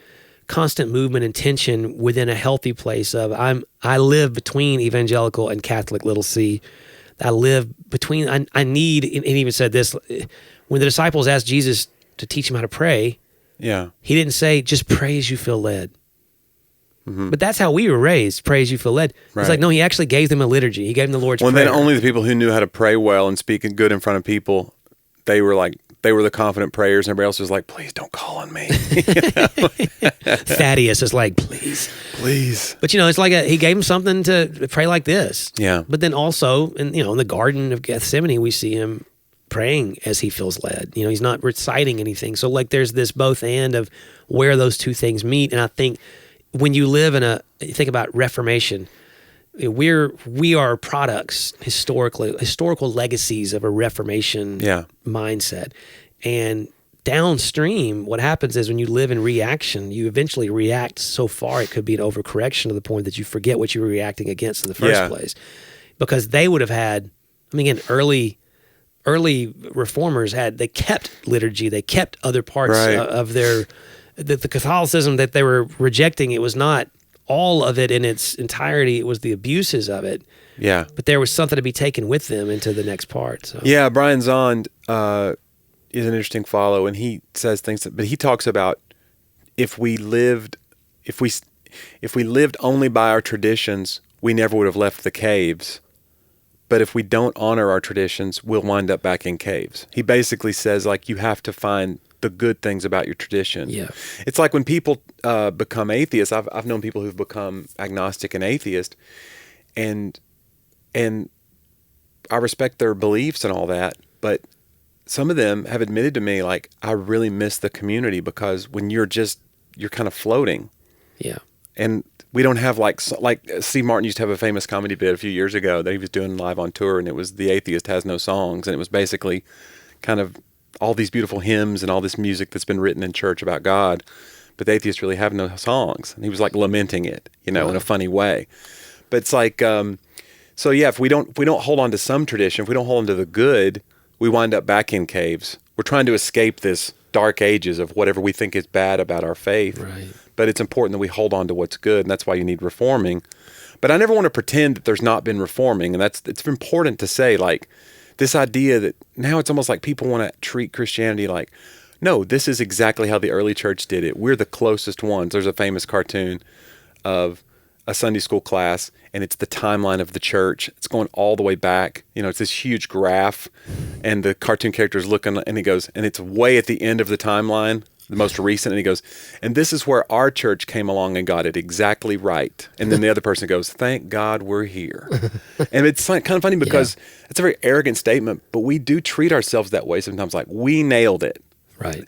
constant movement and tension within a healthy place of I live between evangelical and Catholic, little c. I live between, I need, and he even said this, when the disciples asked Jesus to teach him how to pray, he didn't say, just pray as you feel led. But that's how we were raised, pray as you feel led. It's like, no, he actually gave them a liturgy. He gave them the Lord's Prayer. Then only the people who knew how to pray well and speak good in front of people, they were the confident prayers, and everybody else was like, please don't call on me. Thaddeus is like, please. But it's like he gave him something to pray like this. Yeah. But then also, in the Garden of Gethsemane, we see him praying as he feels led. He's not reciting anything. So like there's this both and of where those two things meet. And I think when you live you think about Reformation, we are products, historical legacies of a Reformation mindset. And downstream, what happens is when you live in reaction, you eventually react so far it could be an overcorrection to the point that you forget what you were reacting against in the first place. Because they would have had, again, early reformers they kept liturgy, they kept other parts of their, the Catholicism that they were rejecting. It was not all of it in its entirety, it was the abuses of it. Yeah. But there was something to be taken with them into the next part. So. Yeah, Brian Zond is an interesting follow, and he says things, but he talks about if we lived only by our traditions, we never would have left the caves. But if we don't honor our traditions, we'll wind up back in caves. He basically says, like, you have to find the good things about your tradition. Yeah. It's like when people become atheists. I've known people who've become agnostic and atheist, and I respect their beliefs and all that, but some of them have admitted to me, like, I really miss the community, because when you're kind of floating. Yeah. And we don't have like Steve Martin used to have a famous comedy bit a few years ago that he was doing live on tour, and it was The Atheist Has No Songs, and it was basically kind of all these beautiful hymns and all this music that's been written in church about God, but the atheists really have no songs. And he was like lamenting it, in a funny way. But it's like, so yeah, if we don't hold on to some tradition, if we don't hold on to the good, we wind up back in caves. We're trying to escape this dark ages of whatever we think is bad about our faith. Right. But it's important that we hold on to what's good, and that's why you need reforming. But I never want to pretend that there's not been reforming, and it's important to say, like, this idea that now it's almost like people want to treat Christianity like, no, this is exactly how the early church did it. We're the closest ones. There's a famous cartoon of a Sunday school class, and it's the timeline of the church. It's going all the way back. It's this huge graph, and the cartoon character is looking, and he goes, and it's way at the end of the timeline, the most recent, and he goes, and this is where our church came along and got it exactly right. And then the other person goes, thank God we're here. And it's kind of funny because it's a very arrogant statement, but we do treat ourselves that way sometimes, like we nailed it. Right.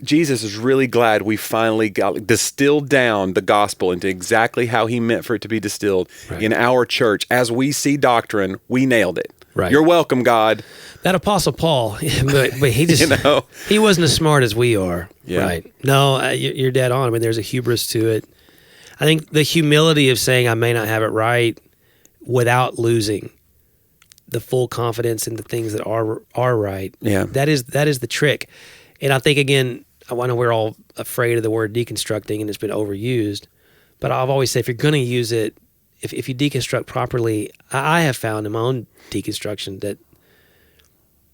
Jesus is really glad we finally distilled down the gospel into exactly how he meant for it to be distilled in our church. As we see doctrine, we nailed it. Right. You're welcome, God. That Apostle Paul, but he just, he wasn't as smart as we are. Yeah. Right. No, you're dead on. I mean, there's a hubris to it. I think the humility of saying I may not have it right without losing the full confidence in the things that are right. Yeah. That is the trick. And I think, again, I know we're all afraid of the word deconstructing and it's been overused, but I've always said if you're going to use it, if you deconstruct properly, I have found in my own deconstruction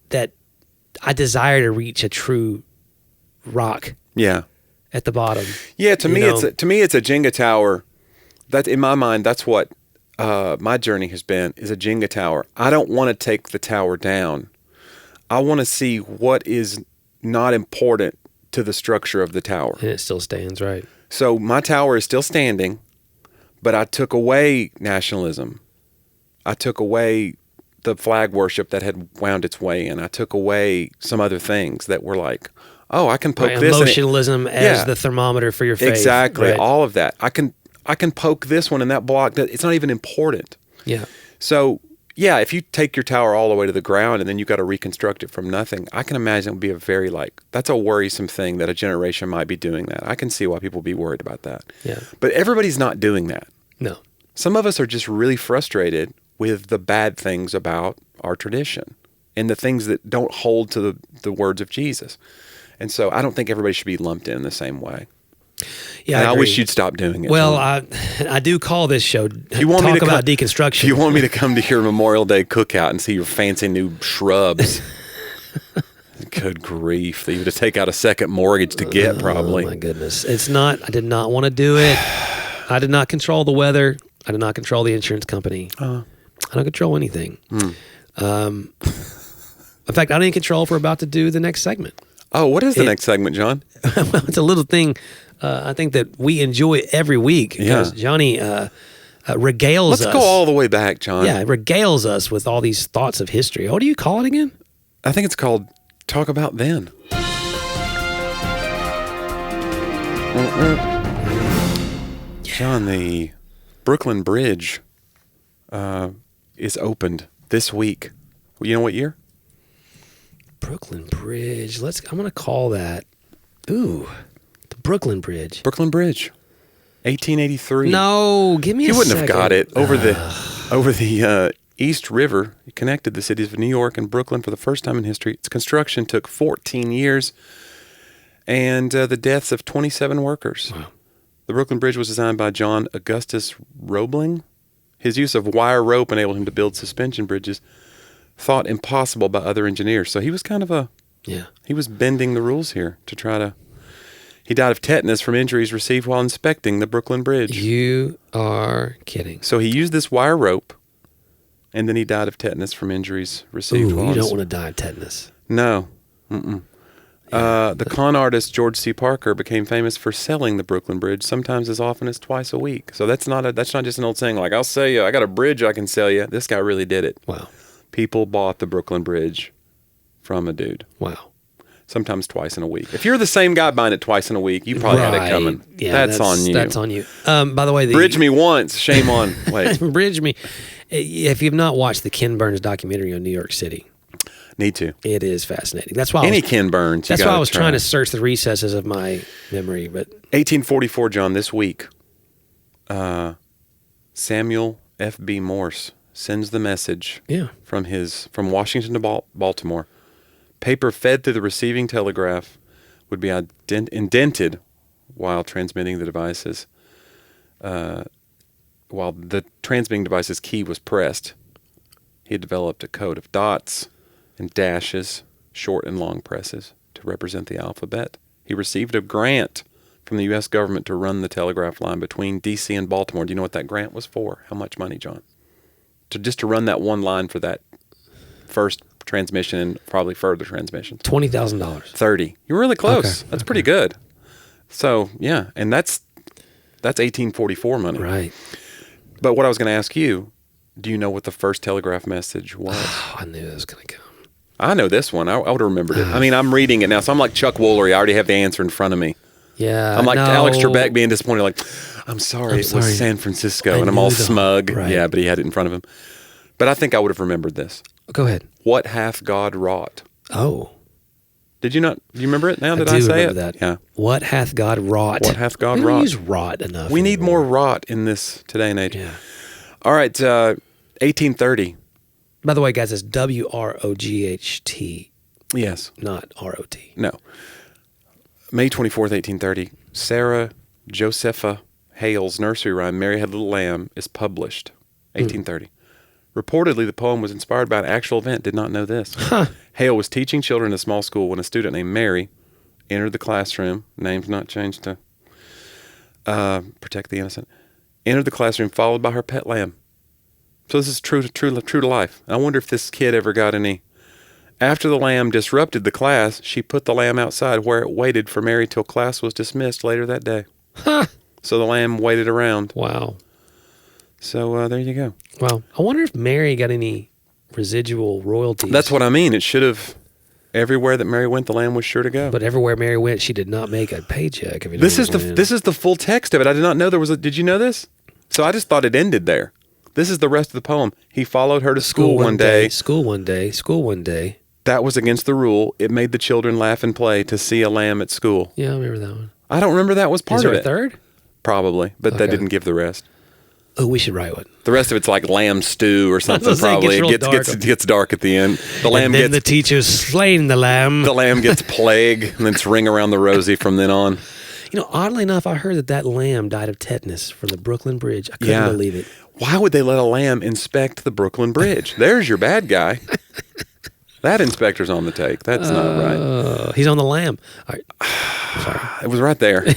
that I desire to reach a true rock. Yeah. At the bottom. Yeah, to me it's a Jenga tower. That in my mind, that's what my journey has been, is a Jenga tower. I don't want to take the tower down. I want to see what is not important to the structure of the tower. And it still stands, right? So my tower is still standing, but I took away nationalism. I took away the flag worship that had wound its way in. I took away some other things that were like, oh, I can poke this. Emotionalism as the thermometer for your faith. Exactly. Right. All of that. I can poke this one and that block. That it's not even important. Yeah. So, yeah, if you take your tower all the way to the ground and then you got to reconstruct it from nothing, I can imagine it would be a very that's a worrisome thing that a generation might be doing that. I can see why people would be worried about that. Yeah. But everybody's not doing that. No. Some of us are just really frustrated with the bad things about our tradition and the things that don't hold to the words of Jesus. And so I don't think everybody should be lumped in the same way. Yeah, and I wish you'd stop doing it. Well, I do call this show you want Talk me to About Deconstruction. You want me to come to your Memorial Day cookout and see your fancy new shrubs? Good grief. That you would have to take out a second mortgage to get, probably. Oh, my goodness. It's not, I did not want to do it. I did not control the weather. I did not control the insurance company. I don't control anything. In fact, I didn't control if we're about to do the next segment. Oh, what is the next segment, John? Well, it's a little thing I think that we enjoy every week because Jonnie regales us. Let's go all the way back, John. Yeah, regales us with all these thoughts of history. What do you call it again? I think it's called Talk About Then. John, the Brooklyn Bridge is opened this week. You know what year? Brooklyn Bridge. I'm going to call that. Ooh, the Brooklyn Bridge. Brooklyn Bridge, 1883. No, give me a second. You wouldn't have got it over the East River. It connected the cities of New York and Brooklyn for the first time in history. Its construction took 14 years, and the deaths of 27 workers. Wow. The Brooklyn Bridge was designed by John Augustus Roebling. His use of wire rope enabled him to build suspension bridges thought impossible by other engineers. So he was kind of he was bending the rules here to try to. He died of tetanus from injuries received while inspecting the Brooklyn Bridge. You are kidding. So he used this wire rope, and then he died of tetanus from injuries received while. You don't want to die of tetanus. No. The con artist George C. Parker became famous for selling the Brooklyn Bridge sometimes as often as twice a week. So that's not just an old saying like, I'll sell you, I got a bridge I can sell you. This guy really did it. Wow. People bought the Brooklyn Bridge from a dude. Wow. Sometimes twice in a week. If you're the same guy buying it twice in a week, you probably had it coming. Yeah, that's on you. That's on you. By the way, Bridge me once, shame on. Wait. Bridge me. If you've not watched the Ken Burns documentary on New York City, need to. It is fascinating. That's why Ken Burns. That's why I was trying to search the recesses of my memory. But 1844, John. This week, Samuel F.B. Morse sends the message from Washington to Baltimore. Paper fed through the receiving telegraph would be indented while transmitting the devices. While the transmitting device's key was pressed, he had developed a code of dots and dashes, short and long presses, to represent the alphabet. He received a grant from the U.S. government to run the telegraph line between D.C. and Baltimore. Do you know what that grant was for? How much money, John? Just to run that one line for that first transmission and probably further transmissions. $20,000. $30,000. You're really close. Okay. That's pretty good. So, yeah, and that's 1844 money. Right. But what I was going to ask you, do you know what the first telegraph message was? Oh, I knew it was going to come. I know this one. I would have remembered it. I mean, I'm reading it now, so I'm like Chuck Woolery. I already have the answer in front of me. Yeah. I'm like Alex Trebek being disappointed, like, I'm sorry, it was San Francisco, and I'm all smug. Right. Yeah, but he had it in front of him. But I think I would have remembered this. Go ahead. What hath God wrought? Oh. Did you not? Do you remember it now? Did I say remember it? That. Yeah. What hath God wrought? What hath God wrought? We don't use wrought enough. We need more wrought in this today and age. Yeah. All right, 1830. By the way, guys, it's WROGHT. Yes. Not ROT. No. May 24th, 1830. Sarah Josepha Hale's nursery rhyme, Mary Had a Little Lamb, is published, 1830. Reportedly, the poem was inspired by an actual event. Did not know this. Hale was teaching children in a small school when a student named Mary entered the classroom. Name's not changed to protect the innocent. Entered the classroom followed by her pet lamb. So this is true to life. I wonder if this kid ever got any. After the lamb disrupted the class, she put the lamb outside where it waited for Mary till class was dismissed later that day. So the lamb waited around. Wow. So there you go. Wow. I wonder if Mary got any residual royalties. That's what I mean. It should have. Everywhere that Mary went, the lamb was sure to go. But everywhere Mary went, she did not make a paycheck. This is the full text of it. I did not know there was a. Did you know this? So I just thought it ended there. This is the rest of the poem. He followed her to school one day. School one day. That was against the rule. It made the children laugh and play to see a lamb at school. Yeah, I remember that one. I don't remember that was part of it. Is there a third? Probably, but they didn't give the rest. Oh, we should write one. The rest of it's like lamb stew or something. Probably it gets dark at the end. The teacher's slain the lamb. The lamb gets plague, and then it's ring around the rosy from then on. You know, oddly enough, I heard that lamb died of tetanus from the Brooklyn Bridge. I couldn't believe it. Why would they let a lamb inspect the Brooklyn Bridge? There's your bad guy. That inspector's on the take. That's not right. He's on the lamb. All right. Sorry. It was right there. I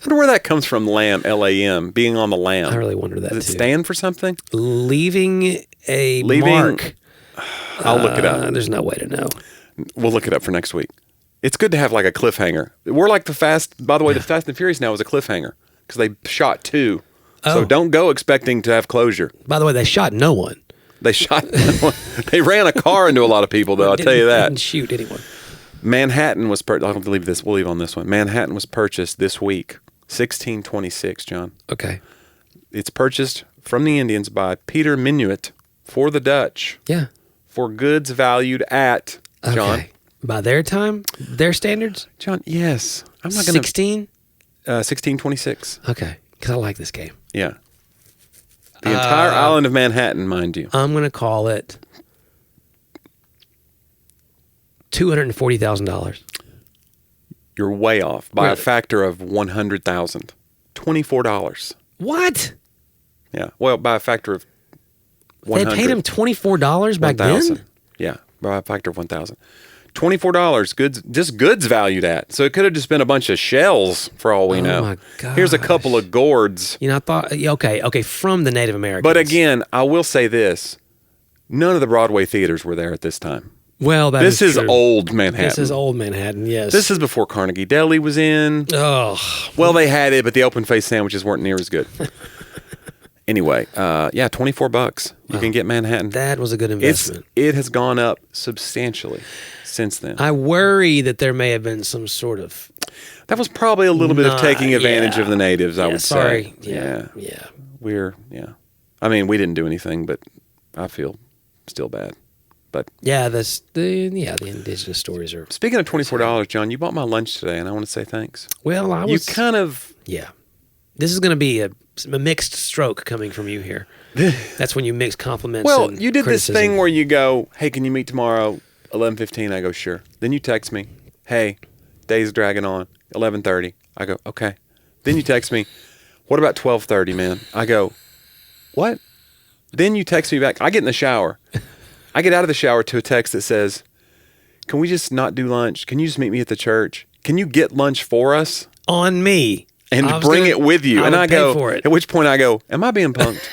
wonder where that comes from, lamb, L-A-M, being on the lamb. I really wonder that, Does it stand for something? Leaving a mark. I'll look it up. There's no way to know. We'll look it up for next week. It's good to have like a cliffhanger. We're like the Fast and Furious now is a cliffhanger because they shot 2. So don't go expecting to have closure. By the way, they shot no one. They ran a car into a lot of people, though, I'll tell you that. Didn't shoot anyone. Manhattan was purchased. I don't believe this. We'll leave on this one. Manhattan was purchased this week, 1626, John. Okay. It's purchased from the Indians by Peter Minuit for the Dutch. Yeah. For goods valued at, John. Okay. By their time? Their standards? John, yes. I'm not going to. 1626. Okay. Because I like this game. Yeah. The entire island of Manhattan, mind you. I'm going to call it $240,000. You're way off by a factor of 100,000. $24. What? Yeah. Well, by a factor of 100. They paid him $24 back 1,000. then? Yeah, by a factor of 1,000. $24, goods valued at. So it could have just been a bunch of shells for all we know. Oh my gosh. Here's a couple of gourds. You know, I thought, okay, from the Native Americans. But again, I will say this. None of the Broadway theaters were there at this time. Well, this is true. Old Manhattan. This is old Manhattan, yes. This is before Carnegie Deli was in. Oh. Well, they had it, but the open-faced sandwiches weren't near as good. Anyway, $24. You can get Manhattan. That was a good investment. It has gone up substantially since then. I worry that there may have been some sort of... That was probably a little bit of taking advantage of the natives, I would say. Yeah. Yeah. I mean, we didn't do anything, but I feel still bad. But the indigenous stories are... Speaking of $24, John, you bought my lunch today, and I want to say thanks. Well, You kind of... Yeah. This is going to be a mixed stroke coming from you here. That's when you mix compliments and you did criticism. this thing where you go, hey, can you meet tomorrow, 11:15? I go, sure. Then you text me, hey, day's dragging on, 11:30. I go, okay. Then you text me, what about 12:30, man? I go, what? Then you text me back. I get in the shower. I get out of the shower to a text that says, can we just not do lunch? Can you just meet me at the church? Can you get lunch for us? On me. And bring it with you. And I go, at which point I go, am I being punked?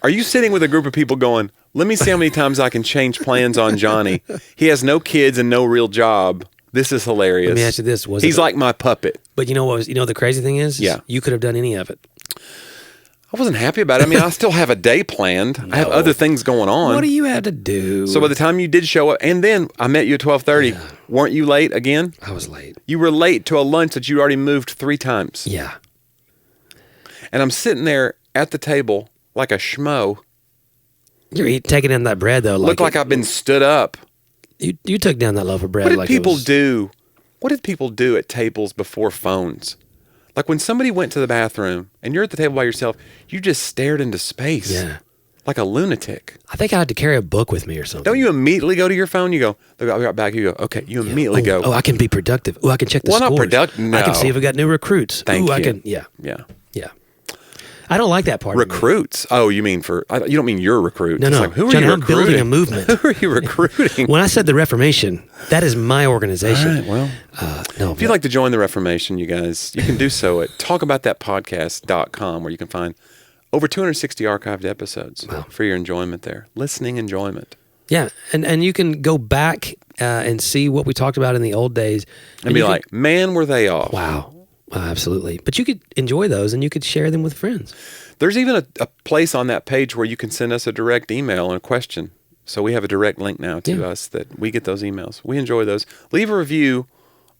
Are you sitting with a group of people going, let me see how many times I can change plans on Jonnie. He has no kids and no real job. This is hilarious. Let me ask you this. He's like my puppet. But you know what? The crazy thing is? Yeah. You could have done any of it. I wasn't happy about it. I mean, I still have a day planned. I have other things going on. What do you have to do? So by the time you did show up, and then I met you at 12:30. Yeah. Weren't you late again? I was late. You were late to a lunch that you already moved 3 times. Yeah. And I'm sitting there at the table like a schmo. You're taking in that bread, though. Look like I've been stood up. You took down that loaf of bread. What did people do? What did people do at tables before phones? Like when somebody went to the bathroom and you're at the table by yourself, you just stared into space. Yeah. like a lunatic. I think I had to carry a book with me or something. Don't you immediately go to your phone? You go, I'll be right back. You go, okay. You immediately go. Oh, I can be productive. Oh, I can check the scores. Well, not productive. No. I can see if we got new recruits. Thank you. I can. Yeah. I don't like that part. Recruits? Oh, you mean you don't mean your recruit? No. Like, who are Johnny, you I'm building a movement. Who are you recruiting? When I said the Reformation, that is my organization. All right, well, if you'd like to join the Reformation, you guys, you can do so at talkaboutthatpodcast.com, where you can find over 260 archived episodes for your enjoyment there. Listening enjoyment. Yeah, and you can go back and see what we talked about in the old days. And be like, man, were they off. Wow. Absolutely. But you could enjoy those and you could share them with friends. There's even a place on that page where you can send us a direct email and a question. So we have a direct link now to us that we get those emails. We enjoy those. Leave a review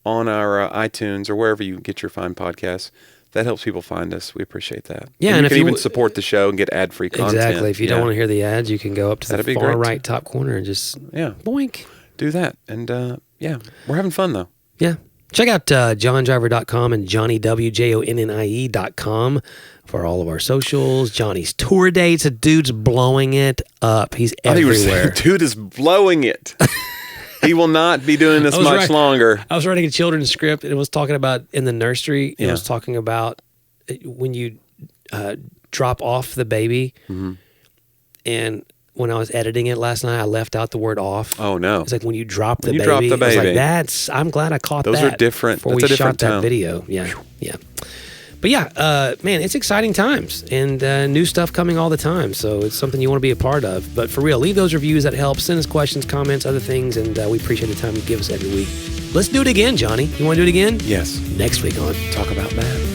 on our iTunes or wherever you get your fine podcasts. That helps people find us. We appreciate that. Yeah, and you can even support the show and get ad-free content. Exactly. If you don't want to hear the ads, you can go up to the far right top corner and just boink. Do that. And we're having fun though. Yeah. Check out johndriver.com and JonnieWJonnie.com for all of our socials. Johnny's tour dates. The dude's blowing it up. He's everywhere. Dude is blowing it. He will not be doing this much longer. I was writing a children's script, and it was talking about in the nursery. It was talking about when you drop off the baby. Mm-hmm. And when I was editing it last night, I left out the word off. Oh, no. It's like when you drop the baby. I was like, I'm glad I caught that. Those are different. Before we shot that video. Yeah. But man, it's exciting times and new stuff coming all the time. So it's something you want to be a part of. But for real, leave those reviews. That helps. Send us questions, comments, other things. And we appreciate the time you give us every week. Let's do it again, Johnny. You want to do it again? Yes. Next week on Talk About That.